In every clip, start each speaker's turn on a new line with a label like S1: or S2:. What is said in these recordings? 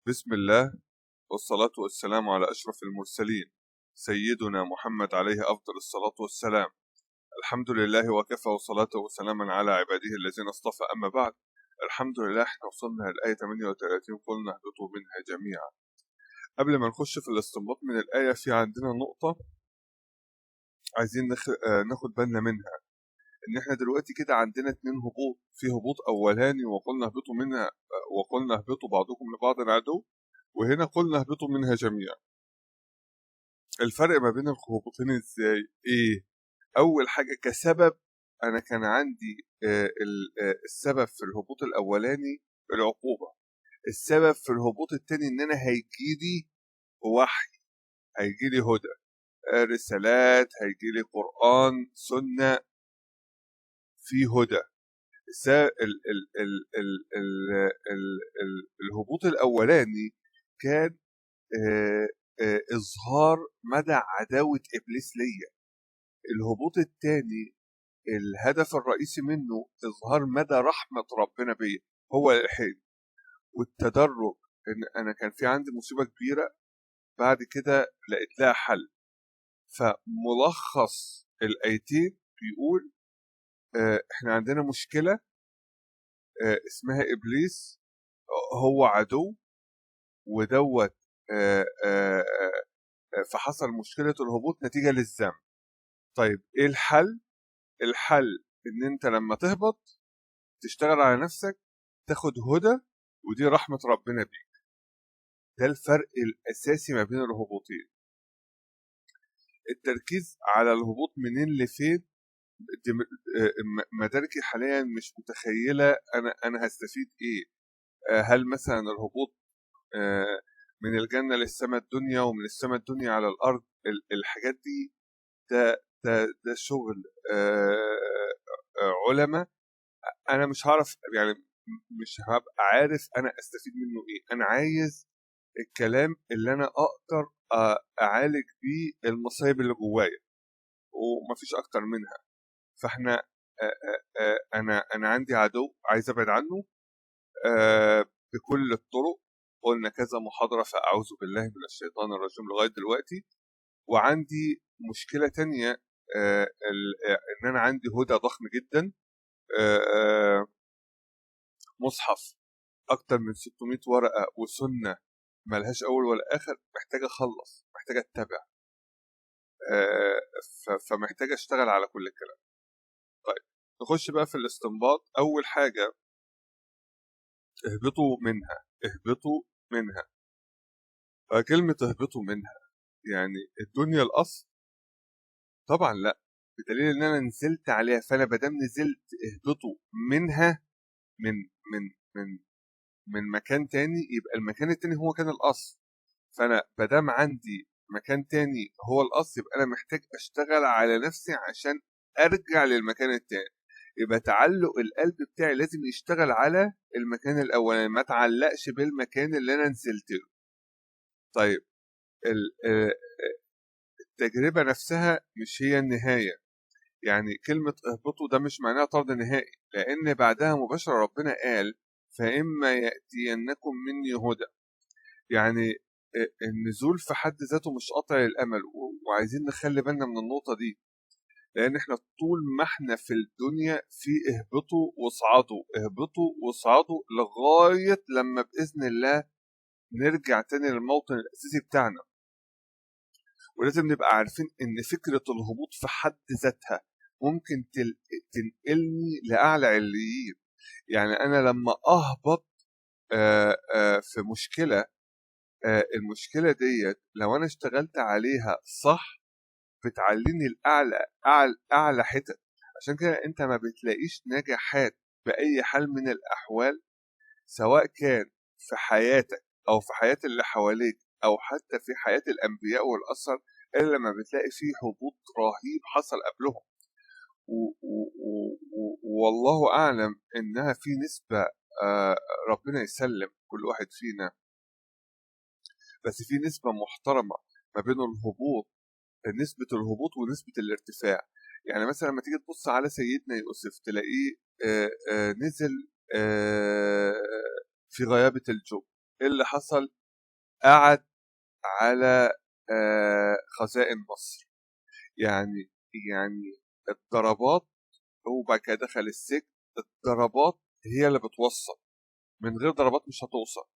S1: بسم الله والصلاة والسلام على أشرف المرسلين سيدنا محمد عليه أفضل الصلاة والسلام. الحمد لله وكفى وصلاة وسلاما على عباده الذين اصطفى. أما بعد، الحمد لله احنا وصلنا للآية 38 قلنا اهبطوا منها جميعا. قبل ما نخش في الاستنباط من الآية في عندنا نقطة عايزين ناخد بالنا منها، إن احنا دلوقتي كده عندنا 2 هبوط، في هبوط أولاني وقلنا اهبطوا منها وقلنا اهبطوا بعضكم لبعض عدو، وهنا قلنا اهبطوا منها جميعا. الفرق ما بين الهبوطين ازاي؟ ايه؟ اول حاجه كسبب، انا كان عندي السبب في الهبوط الاولاني العقوبه، السبب في الهبوط التاني ان انا هيجيلي وحي، هيجيلي هدى، رسالات، هيجيلي قرآن، سنة، في هدى. الهبوط الاولاني كان اظهار مدى عداوة ابليس ليا. الهبوط الثاني الهدف الرئيسي منه اظهار مدى رحمة ربنا بيا، هو الحين والتدرج. ان انا كان في عندي مصيبة كبيرة، بعد كده لقيت لها حل. فملخص الايتين بيقول احنا عندنا مشكلة اسمها ابليس، هو عدو ودوت، فحصل مشكلة الهبوط نتيجة للذنب. طيب ايه الحل؟ الحل ان انت لما تهبط تشتغل على نفسك، تاخد هدى، ودي رحمة ربنا بيك. ده الفرق الاساسي ما بين الهبوطين. التركيز على الهبوط منين لفين، مداركي حاليا مش متخيلة انا هستفيد ايه. هل مثلا الهبوط من الجنة للسماء الدنيا، ومن السماء الدنيا على الارض، الحاجات دي ده شغل علماء. انا مش هعرف، يعني مش هبقى عارف انا استفيد منه ايه. انا عايز الكلام اللي انا اقدر اعالج بيه المصايب اللي جوايا، ومفيش اكتر منها. فاحنا انا عندي عدو عايز ابعد عنه بكل الطرق. قلنا كذا محاضرة، فأعوذ بالله من الشيطان الرجيم لغاية دلوقتي. وعندي مشكلة تانية، إن أنا عندي هدى ضخم جدا، مصحف أكتر من 600 ورقة وسنة ملهاش أول ولا آخر، محتاج أخلص، محتاج أتبع، فمحتاج أشتغل على كل الكلام. طيب نخش بقى في الاستنباط. أول حاجة اهبطوا منها، اهبطوا منها. كلمة اهبطوا منها يعني الدنيا الأصل؟ طبعا لا، بدليل ان انا نزلت عليها. فانا بدام نزلت اهبطوا منها من من من من مكان تاني، يبقى المكان التاني هو كان الاصل. فانا بدام عندي مكان تاني هو الاصل، يبقى انا محتاج اشتغل على نفسي عشان ارجع للمكان التاني. يبقى تعلق القلب بتاعي لازم يشتغل على المكان الاولاني، ما تعلقش بالمكان اللي انا نزلت له. طيب التجربة نفسها مش هي النهاية. يعني كلمة اهبطوا ده مش معناها طرد نهائي، لأن بعدها مباشرة ربنا قال فإما يأتينكم مني هدى. يعني النزول في حد ذاته مش قطع الأمل، وعايزين نخلي بالنا من النقطة دي. لأن احنا طول ما احنا في الدنيا في اهبطوا واصعدوا، اهبطوا واصعدوا، لغاية لما بإذن الله نرجع تاني للموطن الأساسي بتاعنا. ولازم نبقى عارفين ان فكرة الهبوط في حد ذاتها ممكن تنقلني لأعلى عليين. يعني انا لما اهبط في مشكلة، المشكلة ديت لو انا اشتغلت عليها صح بتعليني لأعلى أعلى حتت. عشان كده انت ما بتلاقيش نجاحات بأي حال من الأحوال، سواء كان في حياتك أو في حياة اللي حواليك أو حتى في حياة الأنبياء والأثر، إلا لما بتلاقي فيه هبوط رهيب حصل قبلهم. والله أعلم إنها في نسبة، ربنا يسلم كل واحد فينا، بس في نسبة محترمة ما بين الهبوط، نسبة الهبوط ونسبة الارتفاع. يعني مثلا لما تيجي تبص على سيدنا يوسف تلاقيه نزل في غيابة الجب. ايه اللي حصل؟ قعد على خزائن مصر. يعني الضربات، هو بعد كده دخل السجن. الضربات هي اللي بتوصل، من غير ضربات مش هتوصل.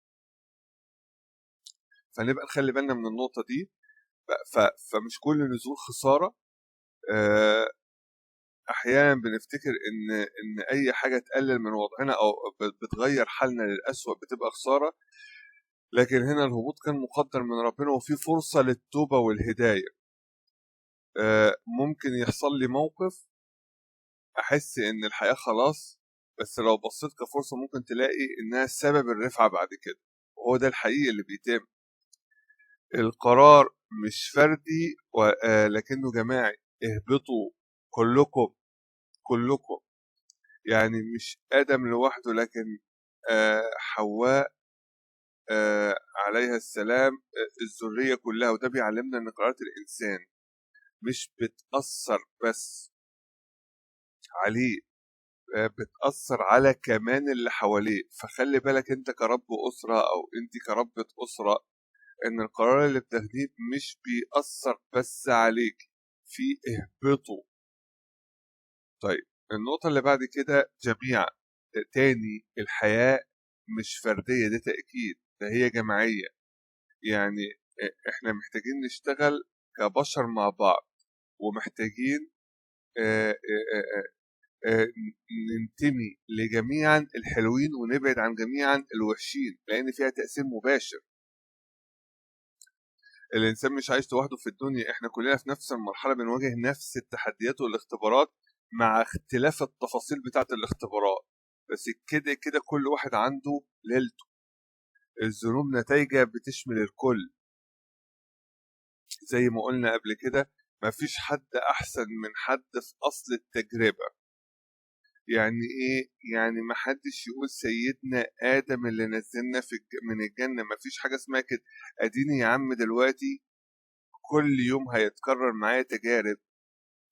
S1: فنبقى نخلي بالنا من النقطة دي. فمش كل نزول خسارة. آه، احيانا بنفتكر ان اي حاجة تقلل من وضعنا او بتغير حالنا للأسوأ بتبقى خسارة، لكن هنا الهبوط كان مقدر من ربنا وفي فرصة للتوبة والهداية. ممكن يحصل لي موقف احس ان الحياة خلاص، بس لو بصيت كفرصة ممكن تلاقي انها سبب الرفعة بعد كده، وهو ده الحقيقي اللي بيتم. القرار مش فردي لكنه جماعي. اهبطوا كلكم، كلكم. يعني مش آدم لوحده، لكن حواء عليها السلام، الذرية كلها. وده بيعلمنا ان قرارات الإنسان مش بتأثر بس عليه، بتأثر على كمان اللي حواليه. فخلي بالك انت كرب أسرة او انت كربة أسرة، ان القرار اللي بتاخديه مش بيأثر بس عليك، في اهبطه. طيب النقطة اللي بعد كده جميعا. تاني، الحياة مش فردية، ده تأكيد، ده هي جماعية. يعني احنا محتاجين نشتغل كبشر مع بعض، ومحتاجين آه، آه، ننتمي لجميعا الحلوين ونبعد عن جميعا الوحشين، لأن فيها تأثير مباشر. الإنسان مش عايش لوحده في الدنيا، احنا كلنا في نفس المرحلة بنواجه نفس التحديات والاختبارات مع اختلاف التفاصيل بتاعة الاختبارات، بس كده كده كل واحد عنده ليلته. الذنوب نتائجها بتشمل الكل، زي ما قلنا قبل كده. مفيش حد أحسن من حد في أصل التجربة. يعني إيه؟ يعني محدش يقول سيدنا آدم اللي نزلنا من الجنة. مفيش حاجة اسمها كده. أديني يا عم دلوقتي كل يوم هيتكرر معايا تجارب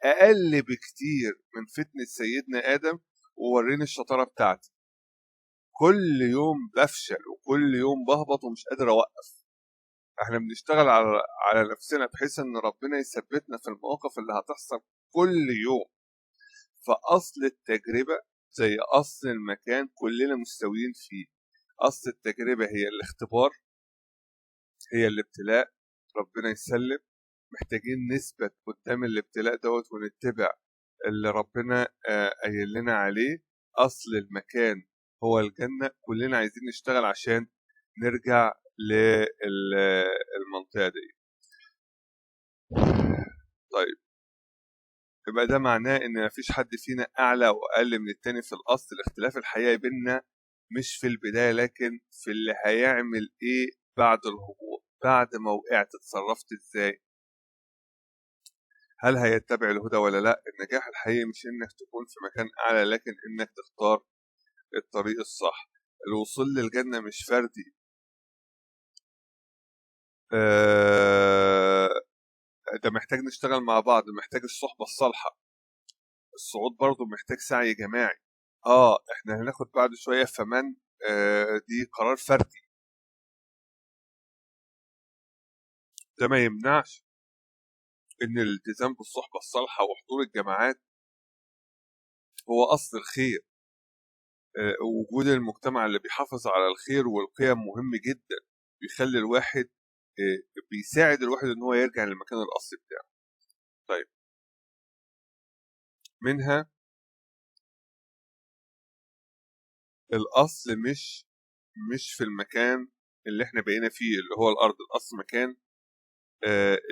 S1: أقل بكتير من فتنة سيدنا آدم، ووريني الشطارة بتاعتي. كل يوم بفشل وكل يوم بهبط ومش قادر أوقف. احنا بنشتغل على نفسنا بحيث ان ربنا يثبتنا في المواقف اللي هتحصل كل يوم. فأصل التجربة زي أصل المكان كلنا مستويين فيه. أصل التجربة هي الاختبار، هي الابتلاء. ربنا يسلم. محتاجين نثبت قدام الابتلاء دوت ونتبع اللي ربنا قايل لنا عليه. أصل المكان هو الجنة. كلنا عايزين نشتغل عشان نرجع للمنطقة دي. طيب يبقى ده معناه ان مفيش حد فينا اعلى او اقل من التاني في الاصل. الاختلاف الحقيقي بيننا مش في البدايه، لكن في اللي هيعمل ايه بعد الهبوط. بعد ما وقعت اتصرفت ازاي؟ هل هيتبع الهدى ولا لا؟ النجاح الحقيقي مش انك تكون في مكان اعلى، لكن انك تختار الطريق الصح. الوصول للجنه مش فردي. آه، ده محتاج نشتغل مع بعض، محتاج الصحبه الصالحه. الصعود برضه محتاج سعي جماعي. احنا هناخد بعد شوية فمن. دي قرار فردي. ده ما يمنعش ان الالتزام بالصحبة الصالحة وحضور الجماعات هو اصل الخير. وجود المجتمع اللي بيحافظ على الخير والقيم مهم جدا. بيخلي الواحد بيساعد الواحد ان هو يرجع للمكان الاصلي بتاعه. طيب منها الاصل مش في المكان اللي احنا بقينا فيه اللي هو الارض. الاصل مكان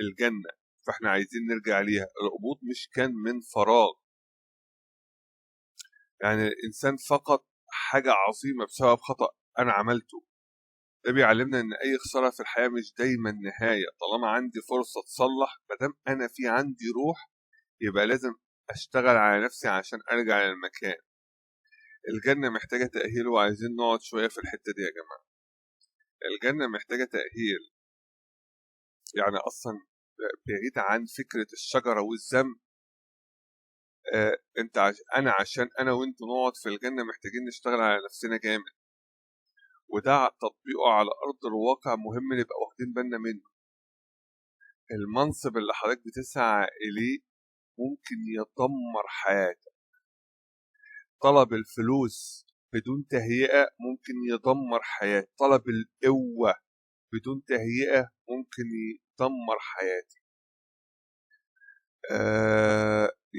S1: الجنة. فاحنا عايزين نرجع ليها. الهبوط مش كان من فراغ. يعني الإنسان فقد حاجة عظيمة بسبب خطأ أنا عملته. ده بيعلمنا إن أي خسارة في الحياة مش دايما نهاية. طالما عندي فرصة تصلح، مادام أنا في عندي روح، يبقى لازم أشتغل على نفسي عشان أرجع للمكان. الجنة محتاجة تأهيل، وعايزين نقعد شوية في الحتة دي يا جماعة. الجنة محتاجة تأهيل. يعني أصلا بعيد عن فكرة الشجرة والذنب. أنا عشان أنا وأنت نقعد في الجنة محتاجين نشتغل على نفسنا جامد. وده تطبيقه على أرض الواقع مهم نبقى واخدين بالنا منه. المنصب اللي حضرتك بتسعى إليه ممكن يدمر حياتك. طلب الفلوس بدون تهيئة ممكن يدمر حياتك. طلب القوة بدون تهيئة ممكن يدمر حياتي.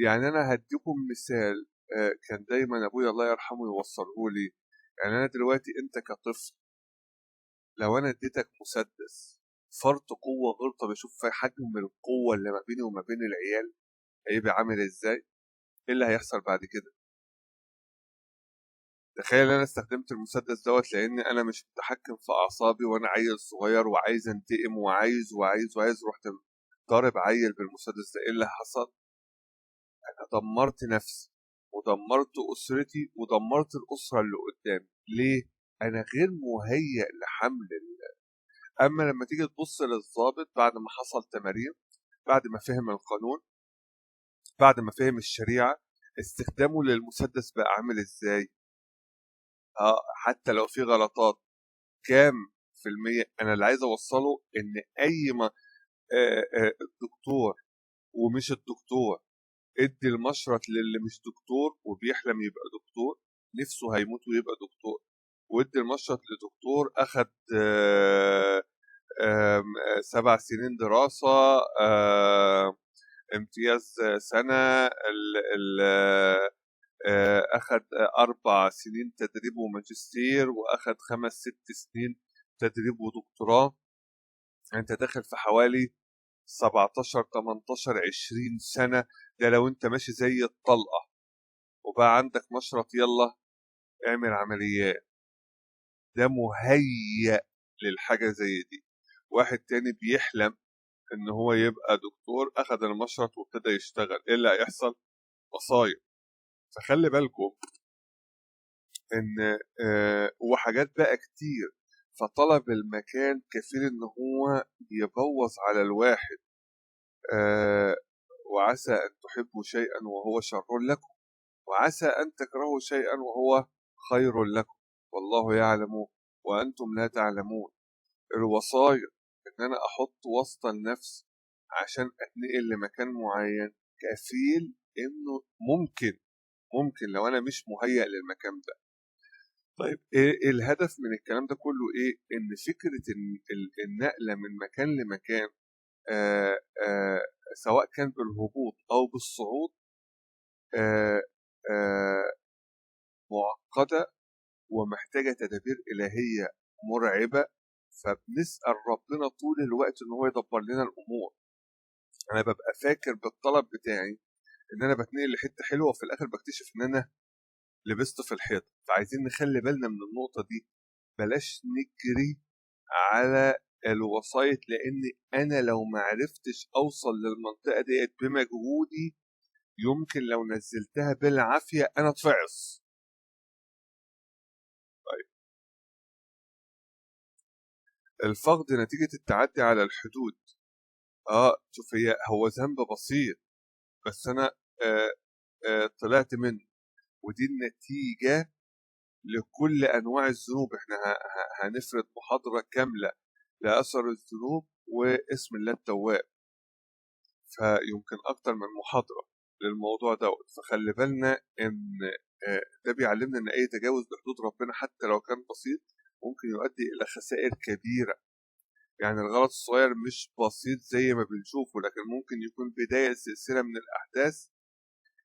S1: يعني أنا هديكم مثال. كان دايما أبويا الله يرحمه يوصله لي. يعني أنا دلوقتي أنت كطفل لو أنا اديتك مسدس فرط قوة غير طب أشوف في حجم القوة اللي ما بيني وما بين العيال هيبقى عامل إزاي؟ إيه اللي هيحصل بعد كده؟ تخيل أنا استخدمت المسدس دوت لأن أنا مش متحكم في أعصابي وأنا عيل صغير وعايز أنتقم وعايز رحت ضارب عيل بالمسدس ده. إيه اللي حصل؟ أنا دمرت نفسي ودمرت أسرتي ودمرت الأسرة اللي قدامي. ليه؟ أنا غير مهيأ لحمل أما لما تيجي تبص للضابط بعد ما حصل تمارين، بعد ما فهم القانون، بعد ما فهم الشريعة، استخدامه للمسدس بقى عامل إزاي؟ حتى لو في غلطات كام في المية. أنا اللي عايز أوصله إن أي ما الدكتور ومش الدكتور ادي المشرط للي مش دكتور وبيحلم يبقى دكتور، نفسه هيموت ويبقى دكتور، وادي المشرط لدكتور أخد 7 سنين دراسة، امتياز سنة، أخد 4 سنين تدريب وماجستير، وأخد 5 6 سنين تدريب ودكتوراه. أنت داخل في حوالي 17 18 20 سنة. ده لو أنت ماشي زي الطلقة وبقى عندك مشرط يلا اعمل عمليات. ده مهيأ للحاجة زي دي. واحد تاني بيحلم ان هو يبقى دكتور، اخذ المشرط وابتدى يشتغل، ايه اللي هيحصل؟ مصايب. فخلي بالكم ان وحاجات بقى كتير. فطلب المكان كفيل ان هو يبوظ على الواحد. وعسى ان تحبوا شيئا وهو شر لكم، وعسى ان تكرهوا شيئا وهو خير لكم، والله يعلم وانتم لا تعلمون. الوصايا ان انا احط وسط النفس عشان اتنقل لمكان معين كفيل انه ممكن لو انا مش مهيأ للمكان ده. طيب إيه الهدف من الكلام ده كله؟ ايه ان فكرة النقلة من مكان لمكان آآ آآ سواء كان بالهبوط او بالصعود آآ آآ معقدة ومحتاجة تدابير إلهية مرعبة. فبنسأل ربنا طول الوقت ان هو يدبر لنا الامور. انا ببقى فاكر بالطلب بتاعي ان انا بتنقل لحته حلوه وفي الاخر بكتشف ان انا لبست في الحيط. فعايزين نخلي بالنا من النقطه دي. بلاش نجري على الوسايط، لان انا لو ما عرفتش اوصل للمنطقه ديت بمجهودي يمكن لو نزلتها بالعافيه انا اتفعص. طيب الفقد نتيجه التعدي على الحدود. شوف هو ذنب بسيط بس انا طلعت منه، ودي النتيجه لكل انواع الذنوب. احنا هنفرد محاضره كامله لاثر الذنوب واسم الله التواب، فيمكن اكتر من محاضره للموضوع دوت. فخلي بالنا ان ده بيعلمنا ان اي تجاوز بحدود ربنا حتى لو كان بسيط ممكن يؤدي الى خسائر كبيره. يعني الغلط الصغير مش بسيط زي ما بنشوفه، لكن ممكن يكون بدايه سلسله من الاحداث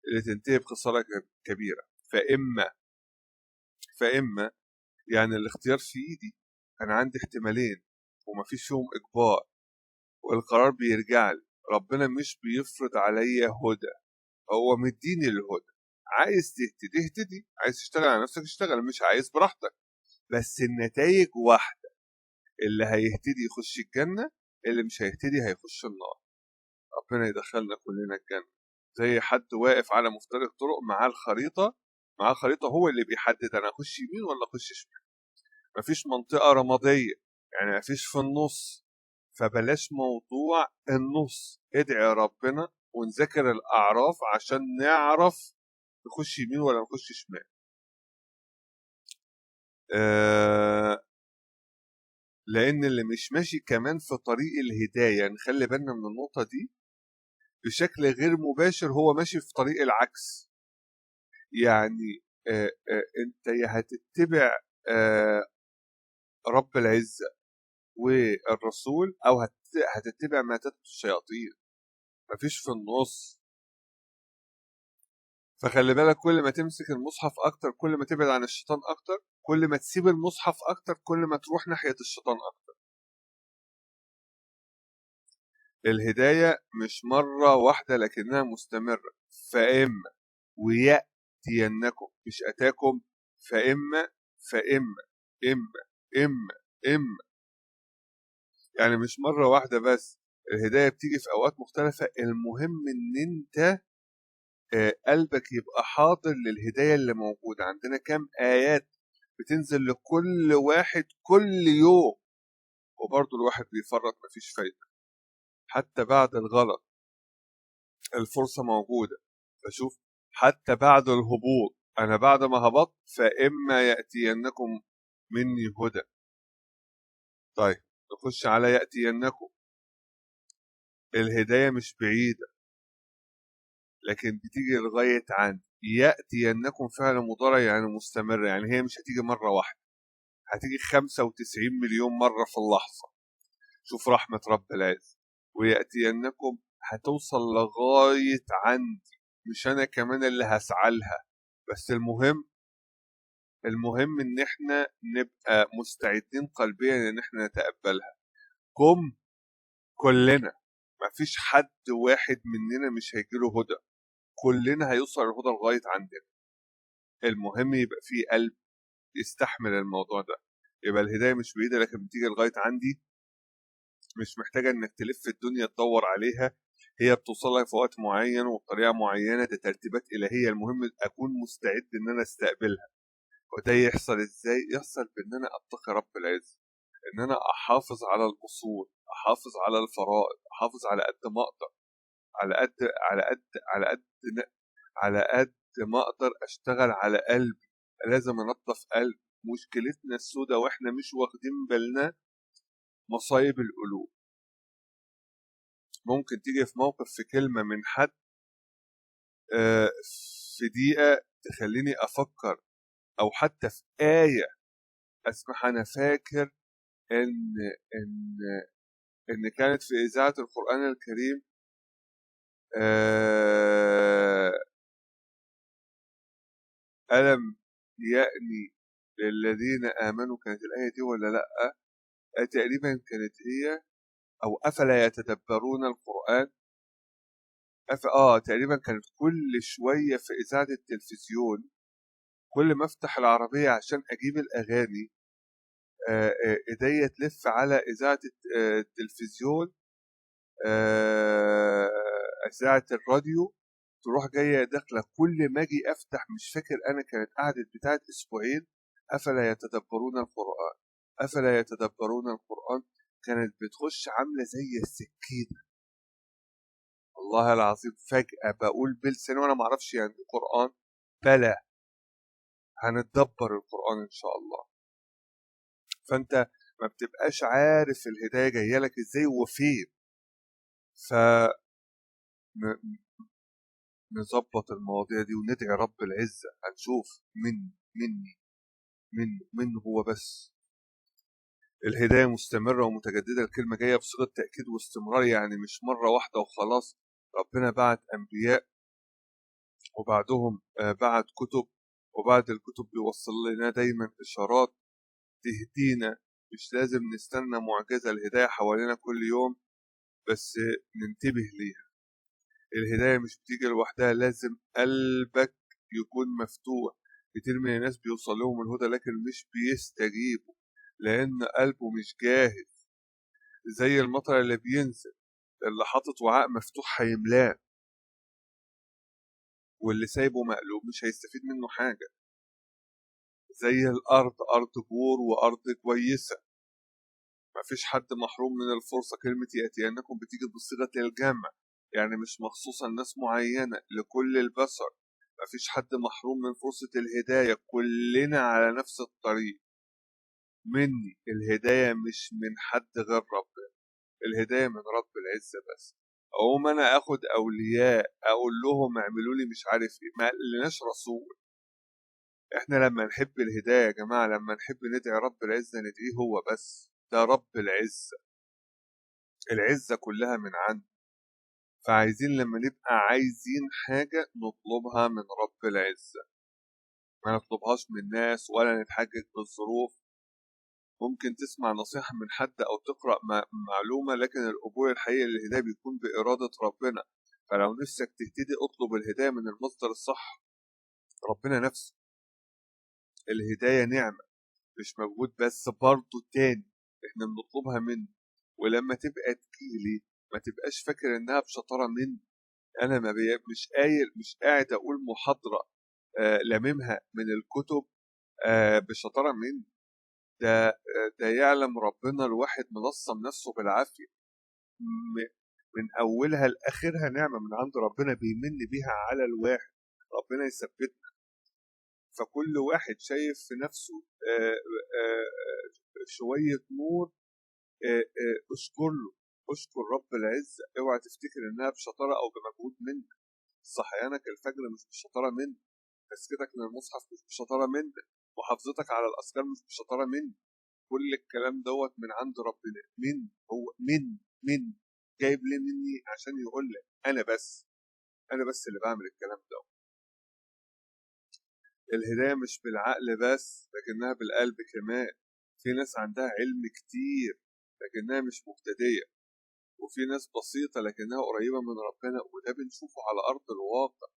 S1: اللي تنتهي بخساره كبيره. فاما يعني الاختيار في ايدي. انا عندي احتمالين ومفيش فيهم اجبار والقرار بيرجع لي. ربنا مش بيفرض عليا هدى، هو مديني الهدى. عايز تهتدي اهتدي، عايز تشتغل على نفسك اشتغل، مش عايز براحتك. بس النتائج واحدة، اللي هيهتدي يخش الجنة، اللي مش هيهتدي هيخش النار. ربنا يدخلنا كلنا الجنة. زي حد واقف على مفترق طرق معاه خريطة هو اللي بيحدد انا اخش يمين ولا اخش شمال. مفيش منطقة رمادية، يعني مفيش في النص. فبلاش موضوع النص. ادعي ربنا ونذاكر الأعراف عشان نعرف نخش يمين ولا نخش شمال. لأن اللي مش ماشي كمان في طريق الهداية، نخلي بالنا من النقطة دي، بشكل غير مباشر هو ماشي في طريق العكس. يعني انت يا هتتبع آه، رب العزة والرسول، او هتتبع ما تتبع الشياطين، مفيش في النص. فخلي بالك، كل ما تمسك المصحف اكتر كل ما تبعد عن الشيطان اكتر، كل ما تسيب المصحف اكتر كل ما تروح ناحية الشيطان اكتر. الهداية مش مرة واحدة لكنها مستمرة. فإما ويأتينكم، مش أتاكم، فإما فإما إما إما إما، يعني مش مرة واحدة بس. الهداية بتيجي في أوقات مختلفة. المهم إن أنت قلبك يبقى حاضر للهداية اللي موجودة. عندنا كام آيات بتنزل لكل واحد كل يوم، وبرضه الواحد بيفرط، مفيش فايدة. حتى بعد الغلط الفرصة موجودة. فشوف، حتى بعد الهبوط، أنا بعد ما هبطت فإما يأتينكم مني هدى. طيب نخش على يأتينكم. الهداية مش بعيدة لكن بتيجي لغاية عندي. يأتينكم فعل مضارع يعني مستمر، يعني هي مش هتيجي مرة واحدة، هتيجي 95 مليون مرة في اللحظة. شوف رحمة رب العز. ويأتينكم هتوصل لغاية عندي، مش أنا كمان اللي هسعى لها. بس المهم إن إحنا نبقى مستعدين قلبيا إن إحنا نتقبلها. كلنا، مفيش حد واحد مننا مش هيجيله هدى، كلنا هيوصل الهدى لغاية عندنا. المهم يبقى فيه قلب يستحمل الموضوع ده. يبقى الهداية مش بعيدة لكن بتيجي لغاية عندي، مش محتاجة انك تلف الدنيا تدور عليها، هي بتوصل لك في وقت معين وبطريقة معينة. ده ترتيبات إلهية، المهم أكون مستعد إن أنا أستقبلها. وده يحصل إزاي؟ يحصل بإن أنا أتقي رب العز، إن أنا أحافظ على الأصول، أحافظ على الفرائض، أحافظ على قد ما أقدر، على قد على قد على قد على قد ما أقدر أشتغل على قلبي. لازم أنظف قلبي. مشكلتنا السوداء وإحنا مش واخدين بالنا مصايب القلوب. ممكن تيجي في موقف، في كلمة من حد في دقيقة تخليني أفكر، أو حتى في آية أسمعها. أنا فاكر إن إن إن كانت في إذاعة القرآن الكريم ألم يأني للذين آمنوا، كانت الآية دي ولا لأ؟ تقريبا كانت هي. أو أفلا يتدبرون القرآن. تقريبا كانت كل شوية في إذاعة التلفزيون، كل ما أفتح العربية عشان أجيب الأغاني إيديا تلف على إذاعة التلفزيون، إذاعة الراديو، تروح جاية داخلة. كل ما أجي أفتح، مش فاكر أنا كانت قعدت بتاعت أسبوعين، أفلا يتدبرون القرآن، أفلا يتدبرون القرآن. كانت بتخش عاملة زي السكينة. والله العظيم فجأة بقول بلساني وأنا معرفش يعني إيه قرآن، بلى هنتدبر القرآن إن شاء الله. فأنت ما بتبقاش عارف الهداية جاية لك إزاي وفين. ف نظبط المواضيع دي وندعي رب العزة. هنشوف من هو بس. الهداية مستمرة ومتجددة. الكلمة جاية بصيغة تأكيد واستمرار، يعني مش مرة واحدة وخلاص. ربنا بعت أنبياء، وبعدهم بعت كتب، وبعد الكتب بيوصل لنا دايما إشارات تهدينا. مش لازم نستنى معجزة. الهداية حوالينا كل يوم، بس ننتبه ليها. الهداية مش بتيجي لوحدها، لازم قلبك يكون مفتوح. كتير من الناس بيوصل لهم الهدى لكن مش بيستجيبوا لأن قلبه مش جاهز. زي المطر اللي بينزل، اللي حاطط وعاء مفتوح هيملاه، واللي سايبه مقلوب مش هيستفيد منه حاجة. زي الأرض، أرض بور وأرض كويسة، مفيش حد محروم من الفرصة. كلمة يأتينكم بتيجي بصيغة الجمع، يعني مش مخصوصة لناس معينة، لكل البشر. مفيش حد محروم من فرصة الهداية، كلنا على نفس الطريق. مني. الهداية مش من حد غير ربنا، الهداية من رب العزة بس. أقوم أنا أخد أولياء أقول لهم اعملوا لي مش عارف إيه، ما قالناش رسول. إحنا لما نحب الهداية يا جماعة، لما نحب ندعي رب العزة ندعيه هو بس، ده رب العزة، العزة كلها من عنده. فعايزين لما نبقى عايزين حاجة نطلبها من رب العزة، ما نطلبهاش من الناس ولا نتحجج بالظروف. ممكن تسمع نصيحة من حد أو تقرأ معلومة، لكن القبول الحقيقي للهداية بيكون بإرادة ربنا. فلو نفسك تهتدي اطلب الهداية من المصدر الصح، ربنا نفسه. الهداية نعمة مش مجهود بس، برضه تاني احنا بنطلبها منه. ولما تبقى تجيلي ما تبقاش فاكر انها بشطارة مني. انا ما مش قاعد اقول محاضرة لممها من الكتب بشطارة مني. ده يعلم ربنا الواحد منظم نفسه بالعافية، من أولها لآخرها نعمة من عند ربنا بيمن بيها على الواحد. ربنا يثبتنا. فكل واحد شايف في نفسه شوية نور، اشكر له، اشكر رب العزة. اوعى تفتكر انها بشطارة او بمجهود منك. صحيانك الفجر مش بشطارة منك، تسكيتك من المصحف مش بشطارة منك، محافظتك على الأذكار مش بشطارة منك. كل الكلام دوت من عند ربنا. هو من جايب لي مني عشان يقول لك انا بس اللي بعمل الكلام ده. الهدايه مش بالعقل بس لكنها بالقلب كمان. في ناس عندها علم كتير لكنها مش مهتديه، وفي ناس بسيطه لكنها قريبه من ربنا، وده بنشوفه على ارض الواقع.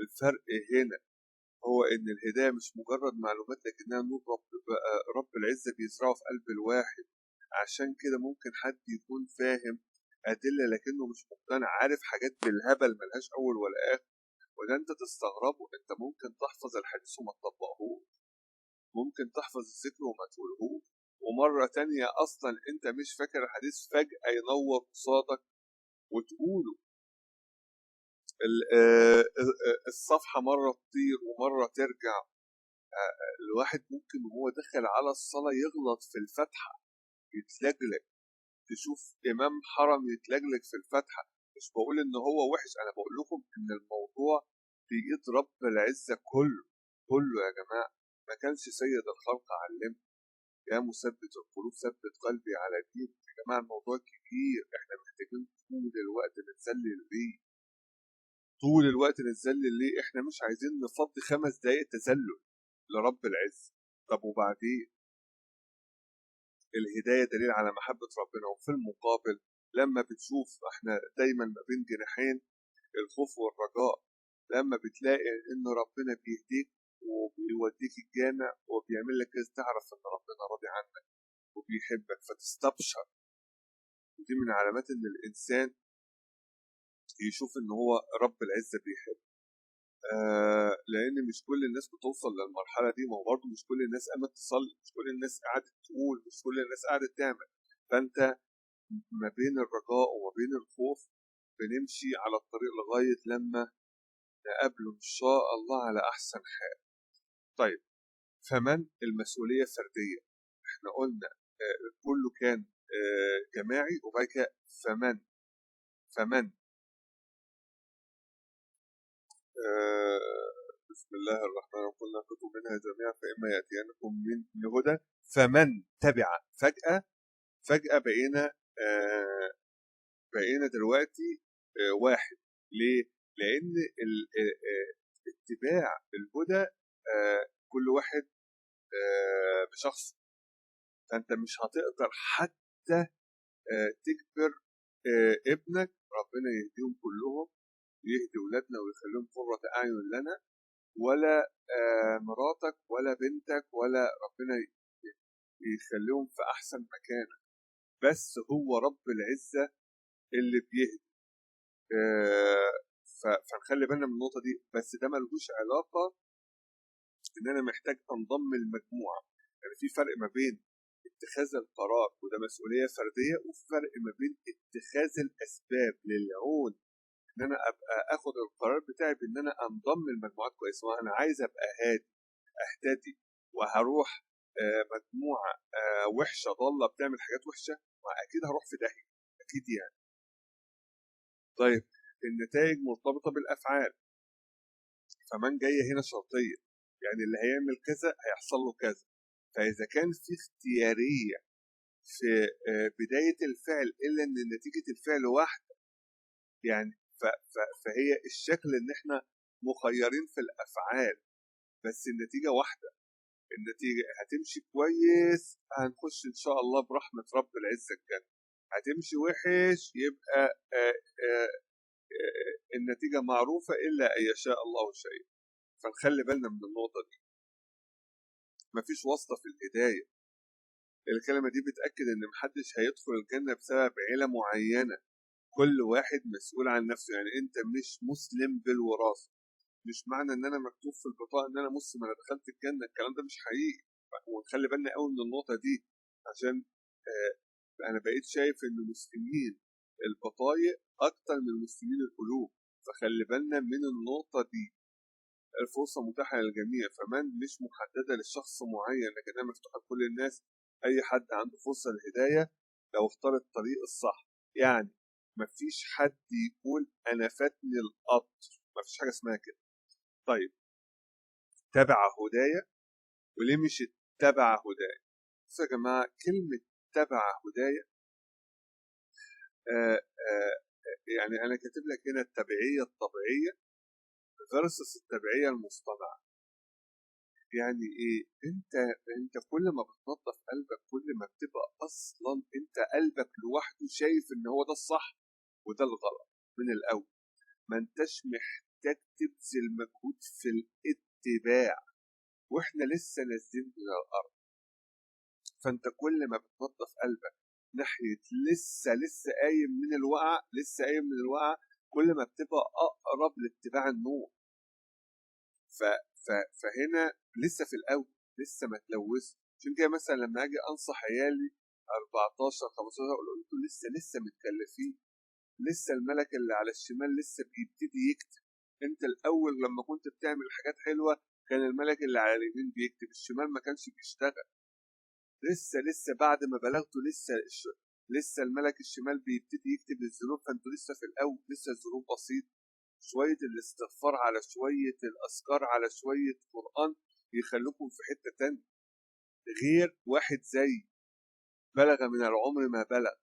S1: الفرق هنا هو ان الهدايه مش مجرد معلومات لكنها نور رب العزه بيزرعه في قلب الواحد. عشان كده ممكن حد يكون فاهم أدلة لكنه مش مقتنع، عارف حاجات بالهبل ملهاش أول ولا آخر. وده أنت تستغربه. أنت ممكن تحفظ الحديث وما تطبقهوش، ممكن تحفظ الذكر وما تقولهوش، ومرة تانية أصلا أنت مش فاكر الحديث فجأة ينور قصادك وتقوله. الصفحة مرة تطير ومرة ترجع. الواحد ممكن وهو داخل على الصلاة يغلط في الفاتحة، يتلجلج. تشوف إمام حرم يتلجلج في الفاتحة. مش بقول إن هو وحش، أنا بقول لكم إن الموضوع في إيد رب العزة كله يا جماعة. ما كانش سيد الخلق علم يا مثبت القلوب ثبت قلبي على دين. يا جماعة الموضوع كبير، إحنا محتاجين طول الوقت نتذلل ليه، طول الوقت نتذلل ليه. إحنا مش عايزين نفضي 5 دقايق تذلل لرب العزة. طب وبعدين؟ الهداية دليل على محبة ربنا. وفي المقابل لما بتشوف، احنا دايما ما بين جناحين الخوف والرجاء. لما بتلاقي ان ربنا بيهديك وبيوديك الجامع وبيعمل لك كده، تعرف ان ربنا راضي عنك وبيحبك فتستبشر. ودي من علامات ان الانسان يشوف ان هو رب العزة بيحب. لان مش كل الناس بتوصل للمرحلة دي. ما هو برضه مش كل الناس قامت تصلي، مش كل الناس قعدت تقول، مش كل الناس قعدت تعمل. فانت ما بين الرجاء وما بين الخوف بنمشي على الطريق لغاية لما نقابله إن شاء الله على أحسن حال. طيب، فمن المسؤولية فردية. احنا قلنا كله كان جماعي، وبعد كده فمن بسم الله الرحمن الرحيم قلنا كتب منها جميعا فإما يأتينكم من هدى فمن تبع. فجأة بقينا دلوقتي واحد. ليه؟ لأن اتباع الهدى كل واحد بشخصه. فأنت مش هتقدر حتى تجبر ابنك ربنا يهديهم كلهم، يهدي ولادنا ويخليهم قرة أعين لنا، ولا مراتك ولا بنتك ولا ربنا يخليهم في أحسن مكان. بس هو رب العزة اللي بيهدي. فنخلي بالنا من النقطة دي. بس ده ملهوش علاقة إن أنا محتاج أنضم المجموعة. يعني في فرق ما بين اتخاذ القرار وده مسؤولية فردية، وفي فرق ما بين اتخاذ الأسباب للعون إن أنا أبقى آخد القرار بتاعي بإن أنا أنضم المجموعات كويس. وأنا عايز أبقى هادي، أهتدي، وهروح مجموعه وحشه ضاله بتعمل حاجات وحشه، ما اكيد هروح في داهيه، اكيد يعني. طيب النتائج مرتبطه بالافعال، فمن جايه هنا شرطيه، يعني اللي هيعمل كذا هيحصل له كذا. فاذا كان في اختياريه في بدايه الفعل الا ان نتيجه الفعل واحده، يعني فهي الشكل ان احنا مخيرين في الافعال بس النتيجه واحده. النتيجه هتمشي كويس هنخش ان شاء الله برحمه رب العزه الجنه، هتمشي وحش يبقى النتيجه معروفه الا ان يشاء الله شيء. فنخلي بالنا من النقطه دي. مفيش واسطه في الهدايه. الكلمه دي بتاكد ان محدش هيدخل الجنه بسبب عيله معينه، كل واحد مسؤول عن نفسه. يعني انت مش مسلم بالوراثه، مش معنى ان انا مكتوب في البطاقه ان انا مسلم انا دخلت الجنه، الكلام ده مش حقيقي. ونخلي بالنا قوي من النقطه دي، عشان انا بقيت شايف ان المسلمين البطايق اكتر من المسلمين القلوب، فخلي بالنا من النقطه دي. الفرصه متاحه للجميع، فمن مش محدده لشخص معين لكنها مفتوحه لكل الناس. اي حد عنده فرصه للهدايه لو اختار الطريق الصح. يعني مفيش حد يقول انا فاتني القطر، مفيش حاجه اسمها كده. طيب تبع هدايا، وليه مش اتبع هدايا؟ بس يا جماعه كلمه تبع هدايا يعني انا كاتب لك هنا التبعيه الطبيعيه versus التبعيه المصطنعه. يعني ايه؟ انت كل ما بتنظف قلبك كل ما بتبقى اصلا انت قلبك لوحده شايف ان هو ده الصح وده الغلط من الاول، ما انتش محتاج تبذل مجهود في الاتباع واحنا لسه نازلين من الارض. فانت كل ما بتنظف قلبك ناحيه لسه قايم من الوقع، لسه قايم من الوقع، كل ما بتبقى اقرب لاتباع النور. فهنا لسه في الاول، لسه ما تلوث. عشان كده مثلا لما اجي انصح عيالي 14 15 اقول انتوا لسه متكلفين، لسه الملك اللي على الشمال لسه بيبتدي يكتب. انت الاول لما كنت بتعمل حاجات حلوه كان الملك اللي على اليمين بيكتب، الشمال ما كانش بيشتغل. لسه بعد ما بلغتوا لسه الملك الشمال بيبتدي يكتب الذنوب، فانتوا لسه في الاول، لسه الذنوب بسيط. شويه الاستغفار على شويه الاذكار على شويه قران يخلوكم في حته تانية، غير واحد زي بلغ من العمر ما بلغ.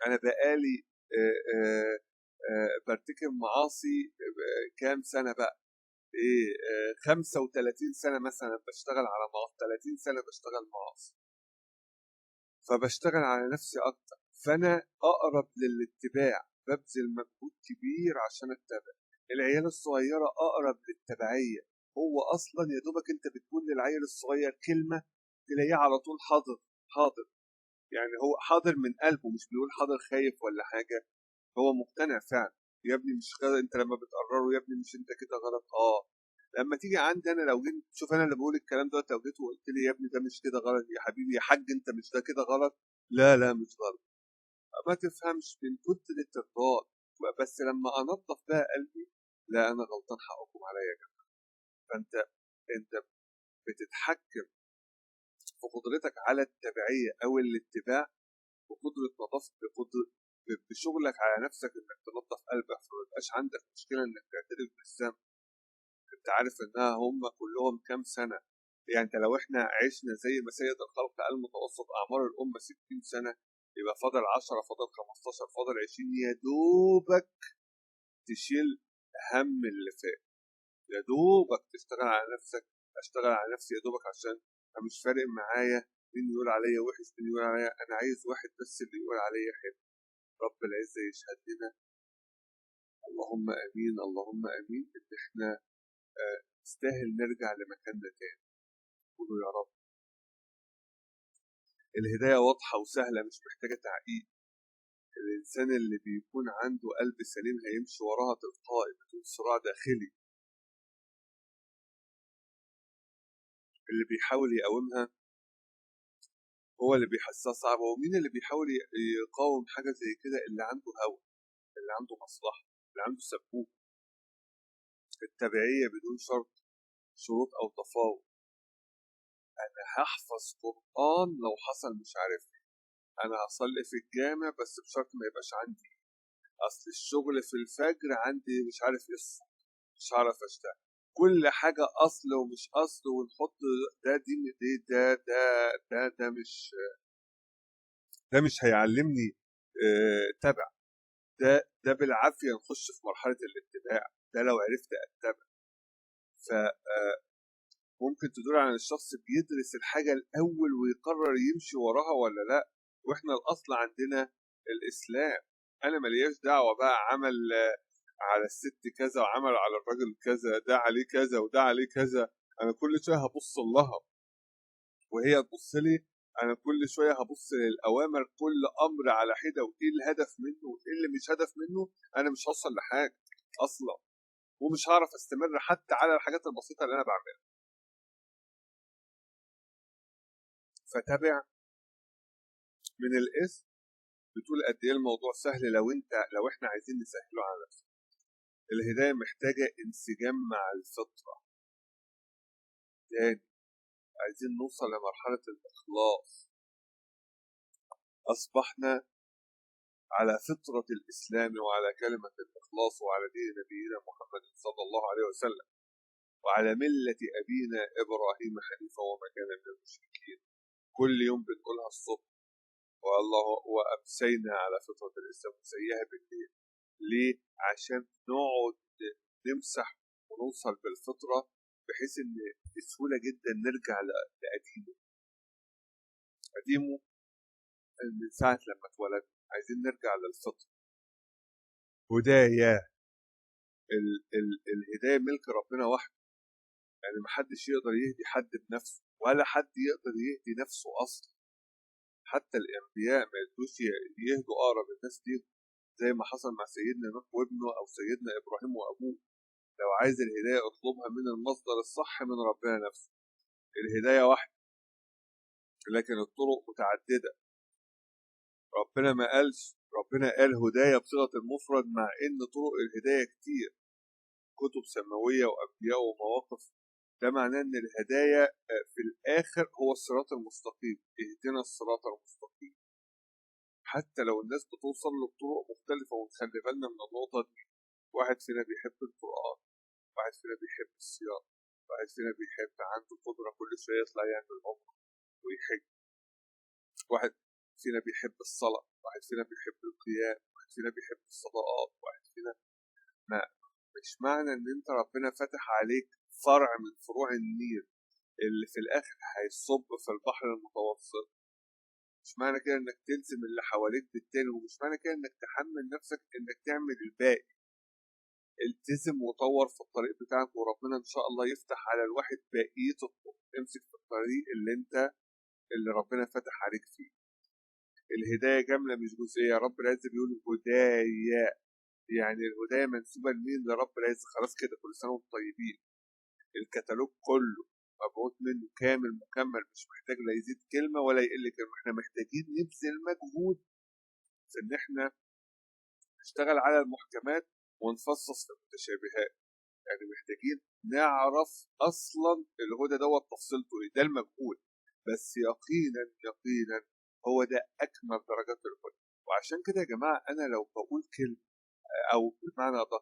S1: انا بقالي برتكب معاصي كام سنه بقى، ايه 35 سنه مثلا بشتغل على معاصي، 30 سنه بشتغل معاصي، فبشتغل على نفسي اكتر، فانا اقرب للاتباع، ببذل مجهود كبير عشان اتبع. العيال الصغيره اقرب للتبعيه، هو اصلا يا دوبك انت بتقول للعيل الصغير كلمه تلاقيه على طول حاضر حاضر، يعني هو حاضر من قلبه، مش بيقول حاضر خايف ولا حاجه، هو مقتنع فعلا. يا ابني مش كده، انت لما بتقرره يا ابني مش انت كده غلط، لما تيجي عندي انا لو جيت شوف انا اللي بقول الكلام ده، لو جيت وقلت لي يا ابني ده مش كده غلط يا حبيبي يا حاج انت مش ده كده غلط، لا مش غلط، ما تفهمش من كتر التكرار. بس لما انظف بقى قلبي، لا انا غلطان حقكم عليا يا جماعه. فانت بتتحكم في قدرتك على التبعيه او الاتباع بقدره نظافه، بشغلك على نفسك انك تنظف قلبك، فما يبقاش عندك مشكله انك تعترف بالذنب. انت عارف انها هم كلهم كام سنه؟ يعني انت لو احنا عشنا زي ما سيد الخلق قال متوسط اعمار الامه 60 سنه، يبقى فاضل 10 فاضل 15 فاضل 20 يا دوبك تشيل هم اللي فات، يا دوبك تشتغل على نفسك. اشتغل على نفسي يا دوبك عشان انا مش فارق معايا مين يقول عليا وحش مين يقول عليا، انا عايز واحد بس اللي يقول عليا حلو. رب العزه يشهد لنا، اللهم امين اللهم امين، ان احنا نستاهل نرجع لمكاننا تاني. قولوا يا رب. الهداية واضحة وسهلة مش محتاجة تعقيد. الإنسان اللي بيكون عنده قلب سليم هيمشي وراها تلقائي بدون صراع داخلي. اللي بيحاول يقاومها هو اللي بيحسها صعبة. ومين اللي بيحاول يقاوم حاجة زي كده؟ اللي عنده هوى، اللي عنده مصلحة، اللي عنده سبوب. التبعية بدون شروط أو تفاوض. انا هحفظ قرآن لو حصل مش عارف ايه، انا هصلي في الجامع بس بشرط ما يبقاش عندي، اصل الشغل في الفجر عندي مش عارف ايه الصبح، مش هعرف اشتغل. كل حاجة اصل ومش اصل ونحط ده دي ده مش هيعلمني تبع. ده بالعافية نخش في مرحلة الاتباع، ده لو عرفت اتبع. فممكن تدل على ان الشخص بيدرس الحاجة الاول ويقرر يمشي وراها ولا لا، واحنا الاصل عندنا الاسلام. انا ملياش دعوة بقى عمل على الست كذا وعمل على الراجل كذا، ده عليه كذا وده عليه كذا. انا كل شويه هبص لها وهي تبص لي، انا كل شويه هبص للاوامر، كل امر على حده وايه الهدف منه وايه اللي مش هدف منه. انا مش هوصل لحاجه اصلا، ومش هعرف استمر حتى على الحاجات البسيطه اللي انا بعملها. فتابع من الاسم بتقول قد ايه الموضوع سهل لو احنا عايزين نسهله على نفسنا. الهدايه محتاجه انسجام مع الفطره. تاني، عايزين نوصل لمرحله الاخلاص. اصبحنا على فطرة الإسلام وعلى كلمة الإخلاص وعلى دين نبينا محمد صلى الله عليه وسلم وعلى ملة أبينا إبراهيم حنيفا وما كان من المشركين. كل يوم بنقولها الصبح، والله وأمسينا على فطرة الإسلام وزيها بالليل. ليه؟ عشان نقعد نمسح ونوصل بالفطرة، بحيث إن بسهولة جدا نرجع لقديمه. قديمه من ساعة لما اتولد، عايزين نرجع للفطرة. هدايا الهداية ملك ربنا وحده، يعني محدش يقدر يهدي حد بنفسه، ولا حد يقدر يهدي نفسه أصلا. حتى الأنبياء ما يقدروش يهدوا أقرب الناس ليهم، زي ما حصل مع سيدنا نوح وابنه أو سيدنا إبراهيم وأبوه. لو عايز الهداية اطلبها من المصدر الصح من ربنا نفسه. الهداية واحدة لكن الطرق متعددة. ربنا قال هداية بصيغة المفرد، مع إن طرق الهداية كتير، كتب سماوية وأنبياء ومواقف. ده معناه إن الهداية في الآخر هو الصراط المستقيم، اهدنا الصراط المستقيم. حتى لو الناس بتوصل له بطرق مختلفة، ونخلي بالنا من النقطة دي. واحد فينا بيحب القرآن، واحد فينا بيحب الصيام، واحد فينا بيحب عنده قدرة كل شوية يطلع يعمل عمرة ويحج، واحد فينا بيحب الصلاة، واحد فينا بيحب القيام، واحد فينا بيحب الصدقات، واحد فينا ما. مش معنى ان انت ربنا فتح عليك فرع من فروع النيل اللي في الاخر هيصب في البحر المتوسط، مش معنى كده انك تلزم اللي حواليك بالتاني، ومش معنى كده انك تحمل نفسك انك تعمل الباقي. التزم وطور في الطريق بتاعك، وربنا ان شاء الله يفتح على الواحد بقية الطرق. امسك في الطريق اللي ربنا فتح عليك فيه. الهداية كاملة مش جزئية. رب العزة بيقول هدايا، يعني الهداية منسوبة لمين؟ لرب العزة. خلاص كده، كل سنة وانتم طيبين. الكتالوج كله مبعوث منه كامل مكمل، مش محتاج لا يزيد كلمة ولا يقل كلمة. احنا محتاجين نبذل مجهود في ان احنا نشتغل على المحكمات ونفصص في المتشابهات. يعني محتاجين نعرف اصلا الهدى دوت تفصيلته ايه، ده المجهود. بس يقينا هو ده اكمل درجات الهدى. وعشان كده يا جماعة، انا لو بقول كلمة، او بمعنى ده،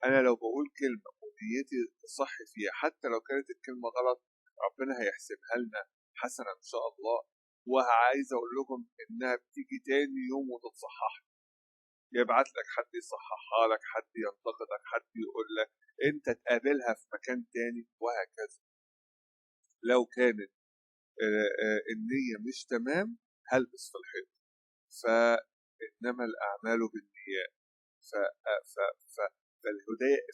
S1: انا لو بقول كلمة ونيتي صح فيها، حتى لو كانت الكلمة غلط، ربنا هيحسبها لنا حسنة ان شاء الله. وعايز اقول لكم انها بتيجي تاني يوم وتتصحح. يبعت لك حد يصححها لك، حد ينتقدك، حد يقول لك، انت تقابلها في مكان تاني، وهكذا. لو كانت النية مش تمام، هلبس في الحيط. فإنما الأعمال بالنيات. ف... ف... ف...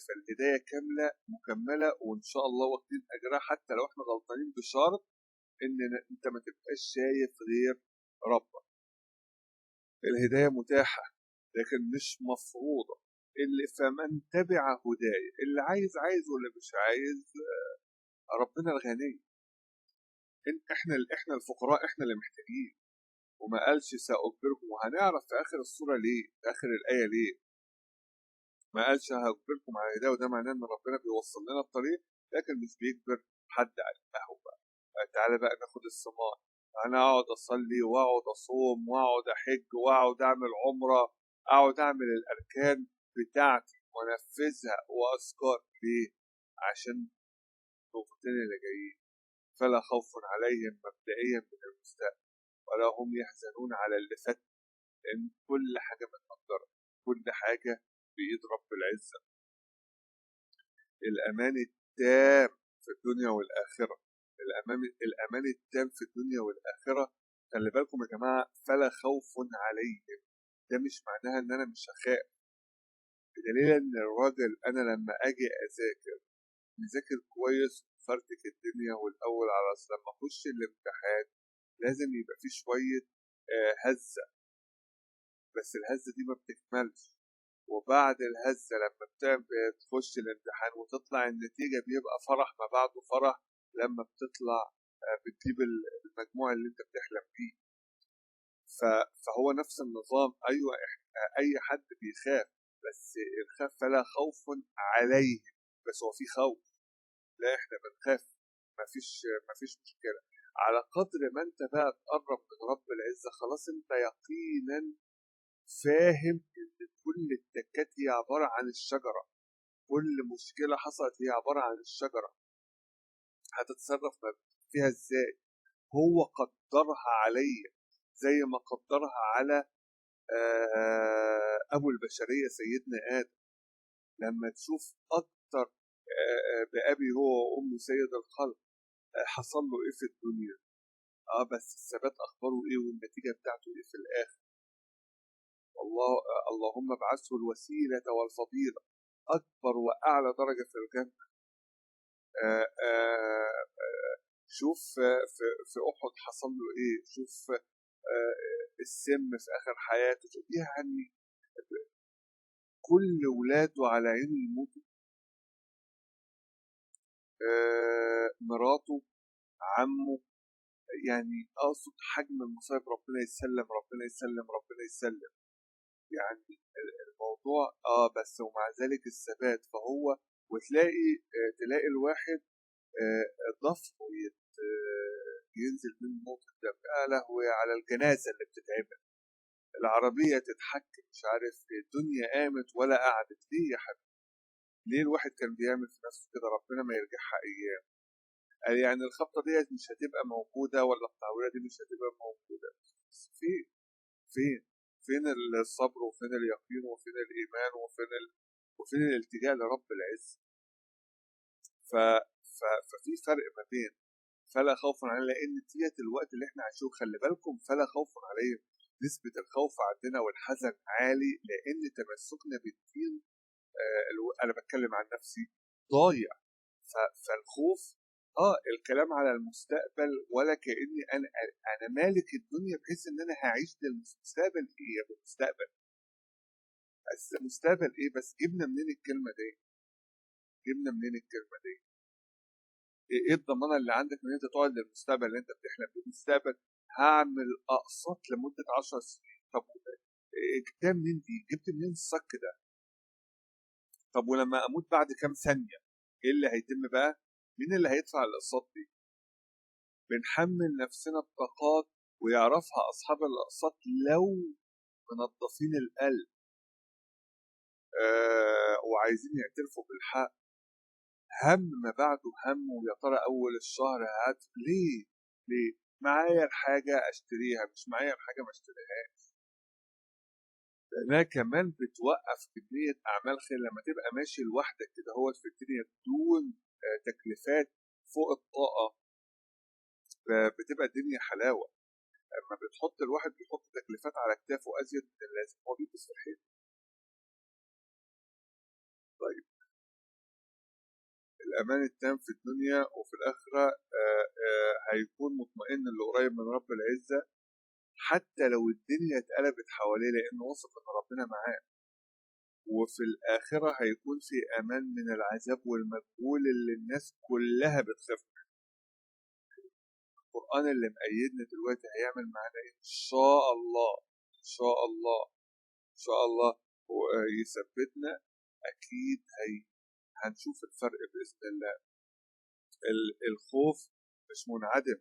S1: فالهداية كاملة مكملة، وإن شاء الله واخدين أجرها حتى لو إحنا غلطانين، بشرط إن أنت ما تبقاش شايف غير ربك. الهداية متاحة لكن مش مفروضة. فمن تبع هدايا، اللي عايز واللي مش عايز، ربنا الغني. احنا الفقراء، احنا اللي محتاجين. وما قالش سأجبركم، وهنعرف في آخر السورة ليه، في آخر الآية ليه ما قالش هجبركم على الهداية. وده معناه إن ربنا بيوصل لنا الطريق، لكن مش بيجبر حد على القهوة. تعالى بقى ناخد الثمار. انا اقعد اصلي واقعد اصوم واقعد احج واقعد اعمل عمره، اقعد اعمل الاركان بتاعتي وانفذها واذكر ليه؟ عشان النقطتين اللي جايين. فلا خوف عليهم مبدئيا من المستقبل ولا هم يحزنون على اللي فات، لان كل حاجه متقدره، كل حاجه بايد رب العزه. الامان التام في الدنيا والاخره، الامان التام في الدنيا والاخره. خلي بالكم يا جماعه، فلا خوف عليهم ده مش معناها ان انا مش هخاف، بدليل ان الراجل انا لما اجي مذاكر كويس وفرتك الدنيا والاول على لما اخش الامتحان لازم يبقى فيه شويه هزه، بس الهزه دي ما بتكملش، وبعد الهزه لما بتخش الامتحان وتطلع النتيجه بيبقى فرح ما بعده فرح لما بتطلع بتجيب المجموع اللي انت بتحلم بيه. فهو نفس النظام. ايوه اي حد بيخاف، بس الخاف فلا خوف عليه، بس هو في خوف، لا احنا بنخاف، مفيش مشكله. على قدر ما انت بقى تقرب من رب العزه خلاص انت يقينا فاهم ان كل التكات هي عباره عن الشجره، كل مشكله حصلت هي عباره عن الشجره، هتتصرف فيها ازاي؟ هو قدرها عليا زي ما قدرها على أبو البشرية سيدنا آدم. لما تشوف أكتر بأبي هو وأمي سيد الخلق حصل له إيه في الدنيا، بس الثبات أخباره إيه والنتيجة بتاعته إيه في الآخر. اللهم ابعثه الوسيلة والفضيلة، أكبر وأعلى درجة في الجنة. شوف في أحد حصل له إيه، شوف السم في آخر حياته، يعني كل ولاده على عين الموت، مراته، عمه، يعني اقصد حجم المصايب. ربنا يسلم ربنا يسلم ربنا يسلم، يعني الموضوع بس ومع ذلك الثبات. فهو تلاقي الواحد ضفره ينزل منه نقطة دم، يا لهوي على الجنازة اللي بتتعمل، العربية تتحكم مش عارف الدنيا قامت ولا قعدت. ليه يا حبيبي؟ ليه الواحد كان بيعمل في نفسه كده؟ ربنا ما يرجعها ايام. قال يعني الخبطه ديت مش هتبقى موجوده ولا التعويره دي مش هتبقى موجوده، بس فين الصبر وفين اليقين وفين الايمان وفين الالتجاء لرب العز. ففي فرق ما بين فلا خوف عليهم، لان ديت الوقت اللي احنا عايشينه. خلي بالكم فلا خوف عليهم، نسبه الخوف عندنا والحزن عالي لان تمسكنا بالدين. انا بتكلم عن نفسي ضايع. فالخوف الكلام على المستقبل، ولا كاني انا مالك الدنيا بحيث ان انا هعيش للمستقبل. ايه يا المستقبل؟ بس المستقبل ايه؟ بس جبنا منين الكلمه دي؟ جبنا منين الكلمه دي؟ ايه الضمانه اللي عندك ان انت تقعد للمستقبل اللي انت بتحلم بيه؟ المستقبل هعمل اقساط لمده 10 سنين. طب جبتها منين دي؟ جبت منين الصك ده؟ طب ولما اموت بعد كام ثانيه ايه اللي هيتم بقى؟ مين اللي هيدفع الاقساط دي؟ بنحمل نفسنا الطاقات، ويعرفها أصحاب الأقساط لو منظفين القلب وعايزين يعترفوا بالحق. هم ما بعده هم، ويا ترى أول الشهر ليه معايا الحاجة أشتريها، مش معايا الحاجة ما أشتريهاش. لأنها كمان بتوقف كمية أعمال خير لما تبقى ماشي لوحدك كده هو في الدنيا بدون تكليفات فوق الطاقة، بتبقى الدنيا حلاوة. لما الواحد بيحط تكليفات على كتافه ازيد من اللازم هو بيلبس في الحيط. طيب الامان التام في الدنيا وفي الاخره هيكون مطمئن اللي قريب من رب العزه حتى لو الدنيا اتقلبت حواليه، لانه واثق ان ربنا معاه. وفي الاخره هيكون في امان من العذاب والمجهول اللي الناس كلها بتخاف منه. القران اللي مأيدنا دلوقتي هيعمل معانا ان شاء الله، ان شاء الله، ان شاء الله ويثبتنا. اكيد هنشوف الفرق باذن الله. الخوف مش منعدم،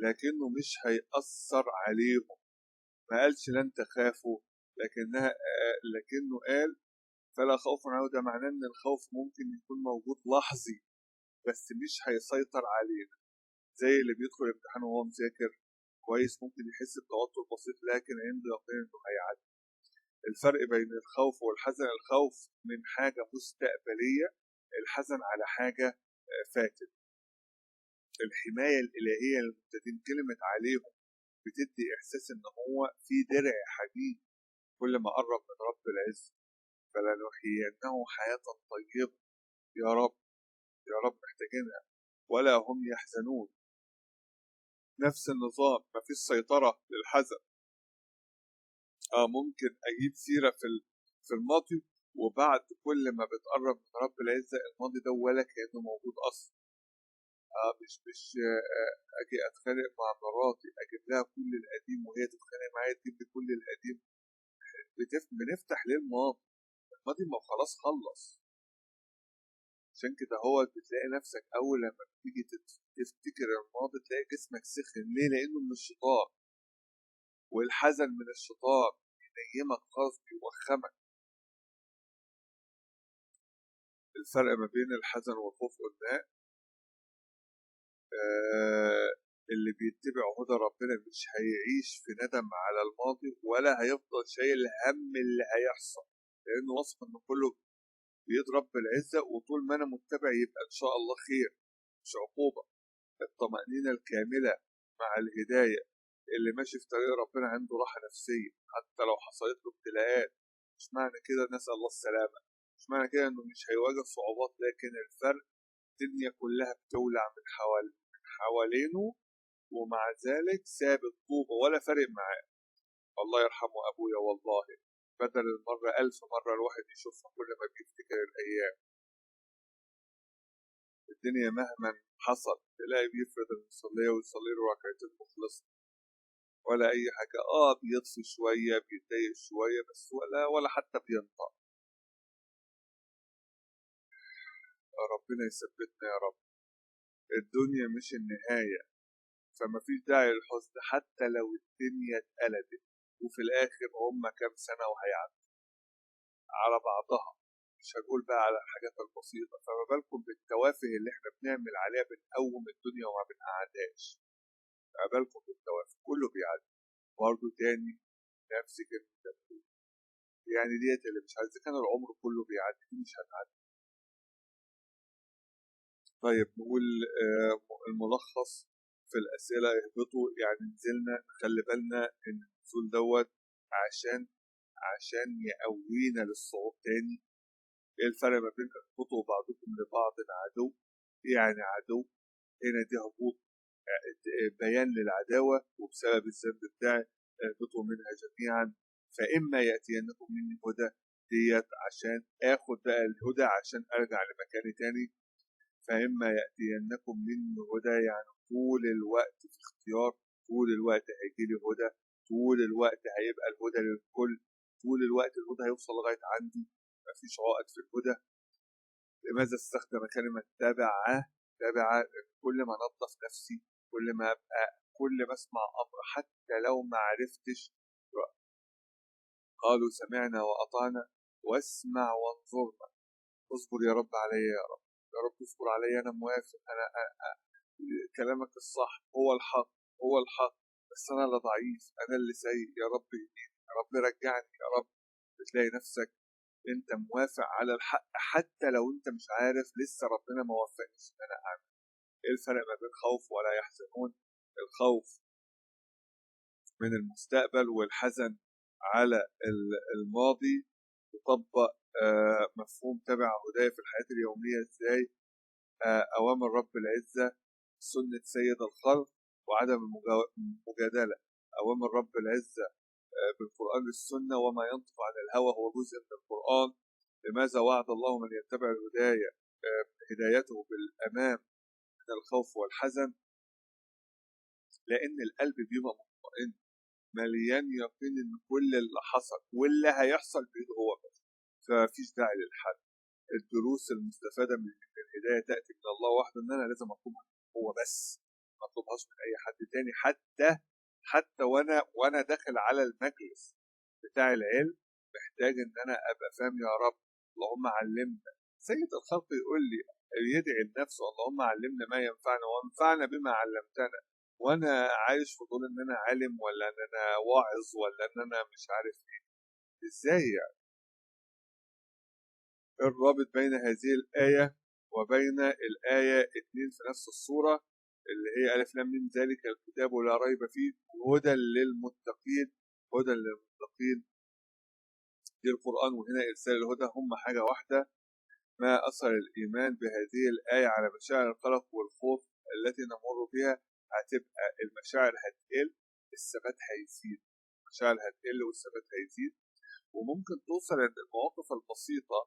S1: لكنه مش هيأثر عليهم. ما قالش لن تخافوا، لكنه قال فلا خوف عليهم. ده معناه ان الخوف ممكن يكون موجود لحظي بس مش هيسيطر علينا. زي اللي بيدخل امتحان وهو مذاكر كويس ممكن يحس بتوتر بسيط لكن عنده يقين انه هيعدي. الفرق بين الخوف والحزن: الخوف من حاجة مستقبلية، الحزن على حاجة فاتت. الحماية الإلهية للمبتدئين كلمة عليهم بتدي إحساس إن هو في درع حديد كل ما قرب من رب العز. فلنحيينه حياة طيبة. يا رب يا رب محتاجينها. ولا هم يحزنون. نفس النظام، مفيش سيطرة للحزن. ممكن أجيب سيرة في الماضي، وبعد كل ما بتقرب من رب العزة الماضي ده ولا كأنه موجود أصلا. مش أجي أتخانق مع مراتي أجيب لها كل القديم وهي تتخانق معايا تجيب لي كل القديم. بنفتح ليه الماضي؟ الماضي ما خلاص خلص. عشان كده هو بتلاقي نفسك أول لما بتيجي تفتكر الماضي تلاقي جسمك سخن. ليه؟ لأنه من الشيطان، والحزن من الشيطان ينيمك خالص، بيوخمك. الفرق ما بين الحزن والخوف قلناه. اللي بيتبع هدى ربنا مش هيعيش في ندم على الماضي ولا هيفضل شايل هم اللي هيحصل، لأنه واثق إن كله بيد رب العزة، وطول ما أنا متبع يبقى إن شاء الله خير مش عقوبة. الطمأنينة الكاملة مع الهداية. اللي ماشي في طريق ربنا عنده راحة نفسية حتى لو حصلت له ابتلاءات. مش معنى كده نسأل الله السلامة، مش معنى كده إنه مش هيواجه صعوبات، لكن الفرق الدنيا كلها بتولع من حوالينه ومع ذلك ثابت طوبة ولا فارق معاه. الله يرحمه أبويا والله، بدل المرة 1000 مرة الواحد يشوفها كل ما بيفتكر الأيام. الدنيا مهما حصل تلاقي بيفرد المصلية ويصلي له ركعتين مخلصة ولا أي حاجة. بيطفي شوية بيتضايق شوية بس ولا حتى بينطق. ربنا يثبتنا يا رب. الدنيا مش النهاية، فما فيش داعي للحزن حتى لو الدنيا اتقلبت وفي الآخر هم كام سنة وهيعدوا على بعضها. مش هقول بقى على الحاجات البسيطة، فما بالكم بالتوافه اللي احنا بنعمل عليها بنقوم الدنيا وما بنقعدهاش. ما بالكم بالتوافه كله بيعدي. برضه تاني نفس كلمة يعني ديت اللي مش عايز، كان العمر كله بيعدي دي مش هتعدي. طيب نقول الملخص في الأسئلة. اهبطوا يعني نزلنا، خلي بالنا إن النزول دوت عشان يقوينا للصعود تاني. ايه الفرق ما بين اهبطوا بعضكم لبعض عدو؟ يعني عدو هنا دي هبوط بيان للعداوة وبسبب الذنب بتاعي. اهبطوا منها جميعا فإما يأتينكم مني هدى، ديت عشان آخد بقى الهدى عشان أرجع لمكاني تاني. فإما يأتينكم مني هدى يعني طول الوقت في اختيار، طول الوقت هيجي لي هدى، طول الوقت هيبقى الهدى للكل، طول الوقت الهدى هيوصل لغاية عندي، مفيش عائد في الهدى. لماذا استخدم كلمة تابعة؟ كل ما انظف نفسي، كل ما اسمع امر حتى لو ما عرفتش. قالوا سمعنا واطعنا واسمع وانظرنا. اصبر يا رب عليا، يا رب يا رب اصبر عليا، انا موافق، أنا كلامك الصح هو الحق، هو الحق، بس انا اللي ضعيف، انا اللي سيء، يا رب اهديني، يا رب رجعني يا رب. بتلاقي نفسك انت موافق على الحق حتى لو انت مش عارف لسه ربنا ما وفقنيش ان انا اعمل. ايه الفرق ما بين خوف ولا يحزنون؟ الخوف من المستقبل والحزن على الماضي. يطبق مفهوم تبع هدايا في الحياة اليومية ازاي؟ اوامر رب العزة، سنة سيد الخلق، وعدم المجادلة. اوامر رب العزة بالقرآن والسنة، وما ينطق عن الهوى هو جزء من القرآن. لماذا وعد الله من يتبع الهداية هدايته بالأمام من الخوف والحزن؟ لأن القلب بيبقى مطمئن مليان يقين إن كل اللي حصل واللي هيحصل بإيده هو بس، فمفيش داعي للحد. الدروس المستفادة من الهداية تأتي من الله وحده، إن أنا لازم أكون هو بس، ما اطلبهاش من اي حد تاني. حتى وانا داخل على المجلس بتاع العلم محتاج ان انا ابقى فاهم يا رب اللهم علمنا. سيد الخلق يقول لي، يدعي لنفسه اللهم علمنا ما ينفعنا وانفعنا بما علمتنا. وانا عايش في دور ان انا عالم، ولا ان انا واعظ، ولا ان انا مش عارف ايه. ازاي يعني؟ الرابط بين هذه الآية وبين الآية 2 في نفس السورة اللي هي ألف لام ميم ذلك الكتاب لا ريب فيه هدى للمتقين. هدى للمتقين دي القرآن، وهنا إرسال الهدى، هم حاجة واحدة. ما أثر الإيمان بهذه الآية على مشاعر القلق والخوف التي نمر بها؟ هتبقى المشاعر هتقل، الثبات هيزيد. المشاعر هتقل والثبات هيزيد. وممكن توصل عند المواقف البسيطة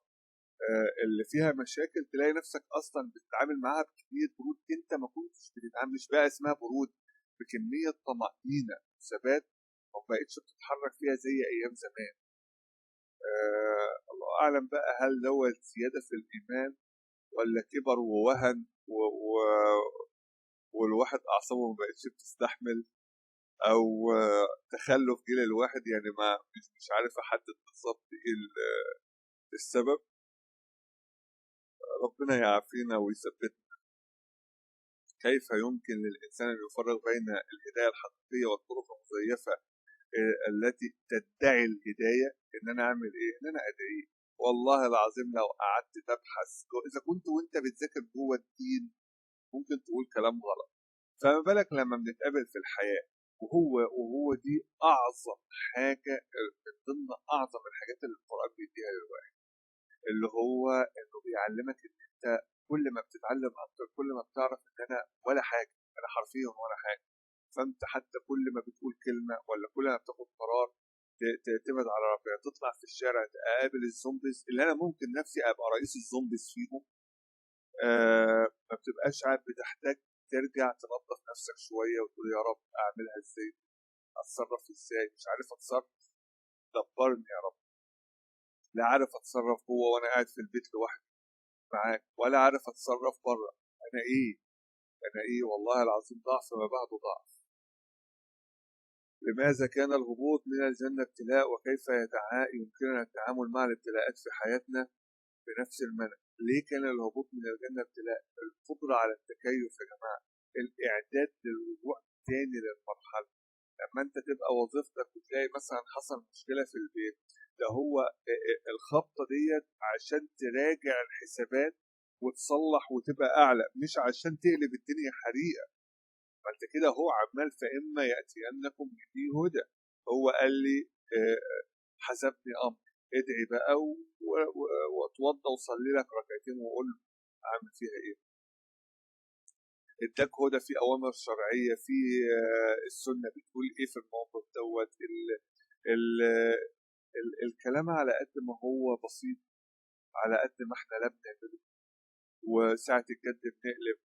S1: اللي فيها مشاكل تلاقي نفسك اصلا بتتعامل معاها بكميه برود انت ما كنتش بتتعامل، مش بقى اسمها برود، بكميه طمأنينه وثبات ما بقتش بتتحرك فيها زي ايام زمان. الله اعلم بقى، هل دوت زياده في الايمان ولا كبر ووهن والواحد اعصابه ما بقتش بتستحمل، او تخلف جيل الواحد، يعني ما مش عارف احدد بالظبط ايه السبب. ربنا يعافينا ويثبتنا. كيف يمكن للإنسان أن يفرق بين الهداية الحقيقية والطرق المزيفة التي تدعي الهداية؟ إن أنا أعمل إيه؟ إن أنا أدعي. والله العظيم لو قعدت تبحث إذا كنت وأنت بتذاكر جوه الدين ممكن تقول كلام غلط، فما بالك لما بنتقابل في الحياة. وهو دي أعظم حاجة من ضمن أعظم الحاجات اللي القرآن بيديها للواحد، اللي هو إنه بيعلمك إن أنت كل ما بتتعلم اكتر كل ما بتعرف ان انا ولا حاجه، انا حرفيا ولا حاجه. فانت حتى كل ما بتقول كلمه ولا كل ما بتاخد قرار تبعد على ربنا، تطلع في الشارع تقابل الزومبيز اللي انا ممكن نفسي ابقى رئيس الزومبيز فيهم. ما بتبقاش قاعد بتحتاج ترجع تنظف نفسك شويه وتقول يا رب اعملها ازاي، اتصرف ازاي، مش عارف اتصرف، دبرني يا رب. لا عارف اتصرف جوه وانا قاعد في البيت لوحدي معاك، ولا عارف اتصرف بره. انا ايه والله العظيم، ضعف ما بعده ضعف. لماذا كان الهبوط من الجنة ابتلاء، وكيف يمكننا التعامل مع الابتلاءات في حياتنا بنفس المنهج؟ ليه كان الهبوط من الجنة ابتلاء؟ القدرة على التكيف يا جماعة، الإعداد للرجوع تاني للمرحلة. لما أنت تبقى وظيفتك وتلاقي مثلا حصل مشكلة في البيت، ده هو الخبطة ديت عشان تراجع الحسابات وتصلح وتبقى أعلى، مش عشان تقلب الدنيا حريقة. فانت كده هو عمال فإما يأتينكم مني هدى. هو قال لي حسبني أمر، ادعي بقى واتوضى وصلي لك ركعتين وقول اعمل فيها ايه. اداك هدى في اوامر شرعيه، في السنه بتقول ايه في الموقف دوت. الكلام على قد ما هو بسيط على قد ما احنا لا بنعمله، وساعه الجد بنقلب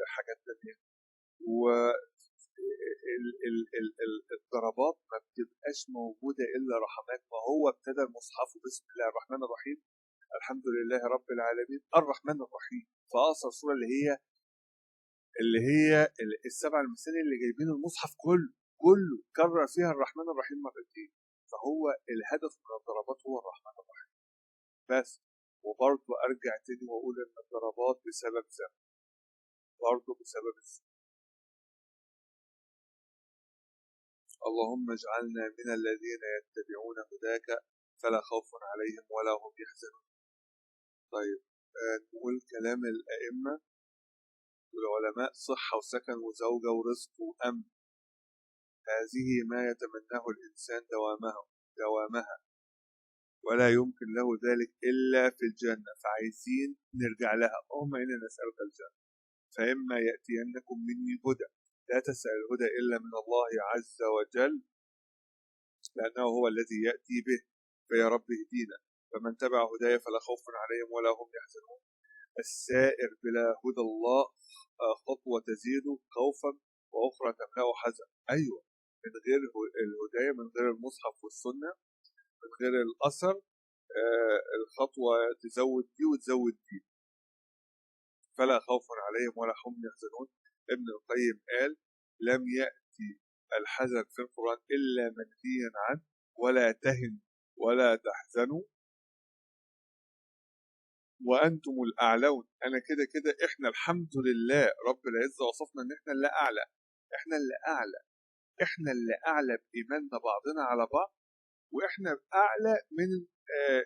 S1: حاجات تانيه. الضربات ما بتبقاش موجودة إلا رحمات. ما هو ابتدى المصحف بسم الله الرحمن الرحيم، الحمد لله رب العالمين الرحمن الرحيم، فأقصر سورة اللي هي السبع المثاني اللي جايبين المصحف كله كرر فيها الرحمن الرحيم مرتين. فهو الهدف من الضربات هو الرحمن الرحيم بس. وبرضه أرجع تاني وأقول إن الضربات بسبب ذنب، برضه بسبب الذنب. اللهم اجعلنا من الذين يتبعون هداك فلا خوف عليهم ولا هم يحزنون. طيب نقول كلام الأئمة والعلماء: صحة وسكن وزوجة ورزق وأمن، هذه ما يتمناه الإنسان دوامها، ولا يمكن له ذلك إلا في الجنة. فعايزين نرجع لها، اللهم إنا نسألك الجنة. فإما يأتينكم مني هدى، لا تسأل الهدى إلا من الله عز وجل لأنه هو الذي يأتي به، فيا رب اهدينا. فمن تبع هدايا فلا خوف عليهم ولا هم يحزنون. السائر بلا هدى الله خطوة تزيد خوفا وأخرى تملأ حزن. أيوة، من غير الهداية، من غير المصحف والسنة، من غير الأثر، الخطوة تزود دي وتزود دي. فلا خوف عليهم ولا هم يحزنون. ابن القيم قال لم يأتي الحزن في القرآن إلا منهيا عنه، ولا تهنوا ولا تحزنوا وأنتم الأعلون. أنا كده كده إحنا الحمد لله رب العزة وصفنا إن إحنا اللي أعلى، إحنا اللي أعلى، إحنا اللي أعلى بإيماننا بعضنا على بعض، وإحنا أعلى من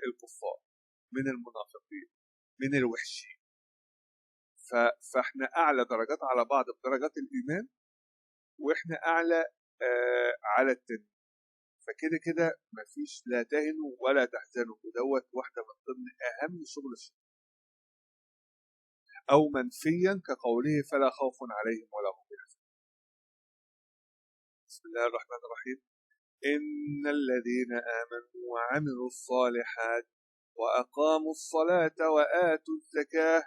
S1: الكفار، من المنافقين، من الوحشين. فإحنا أعلى درجات على بعض بدرجات الإيمان، وإحنا أعلى على التاني. فكده كده مفيش لا تهنوا ولا تحزنوا، ودوت واحدة من ضمن أهم شغل الشيطان. أو منفيا كقوله فلا خوف عليهم ولا هم يحزنون. بسم الله الرحمن الرحيم. إن الذين آمنوا وعملوا الصالحات وأقاموا الصلاة وآتوا الزكاة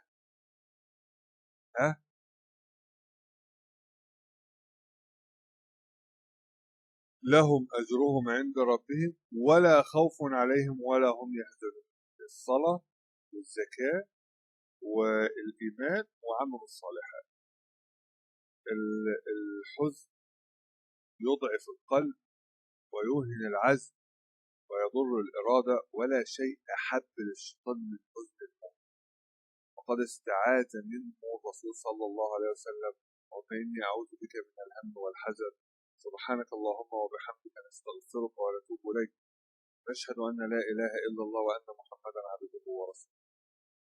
S1: لهم أجرهم عند ربهم ولا خوف عليهم ولا هم يحزنون. الصلاة والزكاة والإيمان وعمل الصالحات. الحزن يضعف القلب ويوهن العزم ويضر الإرادة، ولا شيء أحب للشيطان من حزن المؤمن. وقد استعاذ منه الرسول صلى الله عليه وسلم: وإني أعوذ بك من الهم والحزن، سبحانك اللهم وبحمدك نستغفرك ونتوب إليك، نشهد أن لا إله إلا الله وأن محمدا عبده ورسوله.